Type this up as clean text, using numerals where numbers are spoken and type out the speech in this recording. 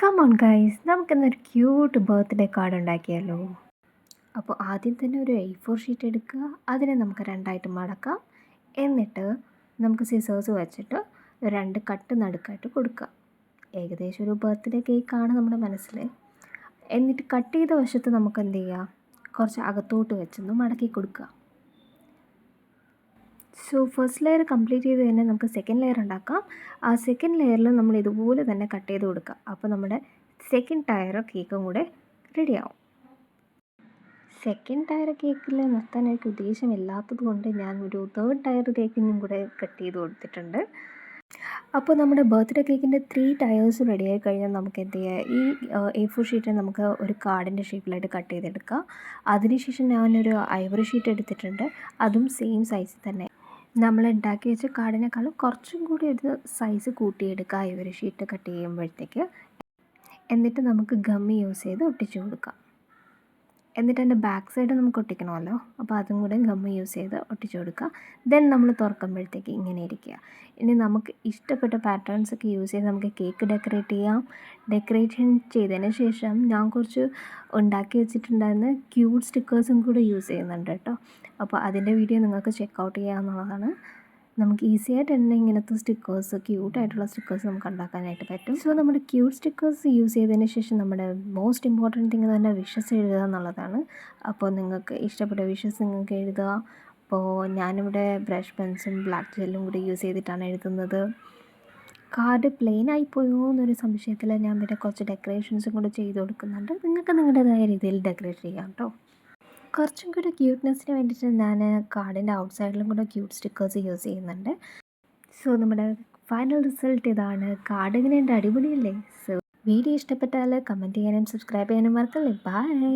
Come on guys, നമുക്കിന്നൊരു cute birthday card ഉണ്ടാക്കിയാലോ. അപ്പോൾ ആദ്യം തന്നെ ഒരു A4 ഷീറ്റ് എടുക്കുക, അതിനെ നമുക്ക് രണ്ടായിട്ട് മടക്കാം. എന്നിട്ട് നമുക്ക് സിസേഴ്സ് വെച്ചിട്ട് രണ്ട് കട്ട് നടുക്കായിട്ട് കൊടുക്കുക. ഏകദേശം ഒരു ബർത്ത്ഡേ കേക്കാണ് നമ്മുടെ മനസ്സിൽ. എന്നിട്ട് കട്ട് ചെയ്ത വശത്ത് നമുക്ക് എന്ത് ചെയ്യുക, കുറച്ച് അകത്തോട്ട് വെച്ചൊന്ന് മടക്കി കൊടുക്കുക. സോ ഫസ്റ്റ് ലെയർ കംപ്ലീറ്റ് ചെയ്ത് തന്നെ നമുക്ക് സെക്കൻഡ് ലെയർ ഉണ്ടാക്കാം. ആ സെക്കൻഡ് ലെയറിൽ നമ്മൾ ഇതുപോലെ തന്നെ കട്ട് ചെയ്ത് കൊടുക്കുക. അപ്പോൾ നമ്മുടെ സെക്കൻഡ് ടയർ കേക്കും കൂടെ റെഡിയാവും. സെക്കൻഡ് ടയർ കേക്കിൽ നിർത്താൻ എനിക്ക് ഉദ്ദേശമില്ലാത്തത് കൊണ്ട് ഞാൻ ഒരു തേർഡ് ടയർ കേക്കിനും കൂടെ കട്ട് ചെയ്ത് കൊടുത്തിട്ടുണ്ട്. അപ്പോൾ നമ്മുടെ ബർത്ത്ഡേ കേക്കിൻ്റെ 3 ടയേഴ്സ് റെഡിയായി കഴിഞ്ഞാൽ നമുക്ക് എന്ത് ചെയ്യുക, ഈ A4 ഷീറ്റ് നമുക്ക് ഒരു കാർഡിൻ്റെ ഷേപ്പിലായിട്ട് കട്ട് ചെയ്തെടുക്കുക. അതിനുശേഷം ഞാനൊരു ഐവറി ഷീറ്റ് എടുത്തിട്ടുണ്ട്, അതും സെയിം സൈസിൽ തന്നെ. നമ്മൾ ഉണ്ടാക്കി വെച്ച കാർഡിനേക്കാളും കുറച്ചും കൂടി ഒരു സൈസ് കൂട്ടിയെടുക്കുക ഐവറി ഷീറ്റ് കട്ട് ചെയ്യുമ്പോഴത്തേക്ക്. എന്നിട്ട് നമുക്ക് ഗമ്മി യൂസ് ചെയ്ത് ഒട്ടിച്ചു കൊടുക്കാം. എന്നിട്ട് അതിൻ്റെ ബാക്ക് സൈഡ് നമുക്ക് ഒട്ടിക്കണമല്ലോ, അപ്പോൾ അതും കൂടെ ഗമ്മി യൂസ് ചെയ്ത് ഒട്ടിച്ചു കൊടുക്കുക. ദെൻ നമ്മൾ തുറക്കുമ്പോഴത്തേക്ക് ഇങ്ങനെ ഇരിക്കുക. ഇനി നമുക്ക് ഇഷ്ടപ്പെട്ട പാറ്റേൺസ് ഒക്കെ യൂസ് ചെയ്ത് നമുക്ക് കേക്ക് ഡെക്കറേറ്റ് ചെയ്യാം. ഡെക്കറേഷൻ ചെയ്തതിന് ശേഷം ഞാൻ കുറച്ച് ഉണ്ടാക്കി വെച്ചിട്ടുണ്ടായിരുന്ന ക്യൂട്ട് സ്റ്റിക്കേഴ്സും കൂടെ യൂസ് ചെയ്യുന്നുണ്ട് കേട്ടോ. അപ്പോൾ അതിൻ്റെ വീഡിയോ നിങ്ങൾക്ക് ചെക്കൗട്ട് ചെയ്യാവുന്നതാണ്. നമുക്ക് ഈസി ആയിട്ട് തന്നെ ഇങ്ങനത്തെ സ്റ്റിക്കേഴ്സ്, ക്യൂട്ടായിട്ടുള്ള സ്റ്റിക്കേഴ്സ് നമുക്ക് ഉണ്ടാക്കാനായിട്ട് പറ്റും. സോ നമ്മുടെ ക്യൂട്ട് സ്റ്റിക്കേഴ്സ് യൂസ് ചെയ്തതിന് ശേഷം നമ്മുടെ മോസ്റ്റ് ഇമ്പോർട്ടൻറ്റ് തിങ് തന്നെ വിഷസ് എഴുതുക എന്നുള്ളതാണ്. അപ്പോൾ നിങ്ങൾക്ക് ഇഷ്ടപ്പെട്ട വിഷസ് നിങ്ങൾക്ക് എഴുതുക. അപ്പോൾ ഞാനിവിടെ ബ്രഷ് പെൻസും ബ്ലാക്ക് ജെല്ലും കൂടി യൂസ് ചെയ്തിട്ടാണ് എഴുതുന്നത്. കാർഡ് പ്ലെയിൻ ആയിപ്പോയോ എന്നൊരു സംശയത്തിൽ ഞാൻ പിന്നെ കുറച്ച് ഡെക്കറേഷൻസും കൂടെ ചെയ്ത് കൊടുക്കുന്നുണ്ട്. നിങ്ങൾക്ക് നിങ്ങളുടേതായ രീതിയിൽ ഡെക്കറേറ്റ് ചെയ്യാം കേട്ടോ. കുറച്ചും കൂടെ ക്യൂട്ട്നെസ്സിന് വേണ്ടിയിട്ട് ഞാൻ കാർഡിൻ്റെ ഔട്ട് സൈഡിലും കൂടെ ക്യൂട്ട് സ്റ്റിക്കേഴ്സ് യൂസ് ചെയ്യുന്നുണ്ട്. സോ നമ്മുടെ ഫൈനൽ റിസൾട്ട് ഇതാണ്. കാർഡ് എങ്ങനെയുണ്ട്, അടിപൊളിയല്ലേ? സോ വീഡിയോ ഇഷ്ടപ്പെട്ടാൽ കമൻറ്റ് ചെയ്യാനും സബ്സ്ക്രൈബ് ചെയ്യാനും മറക്കല്ലേ. ബൈ.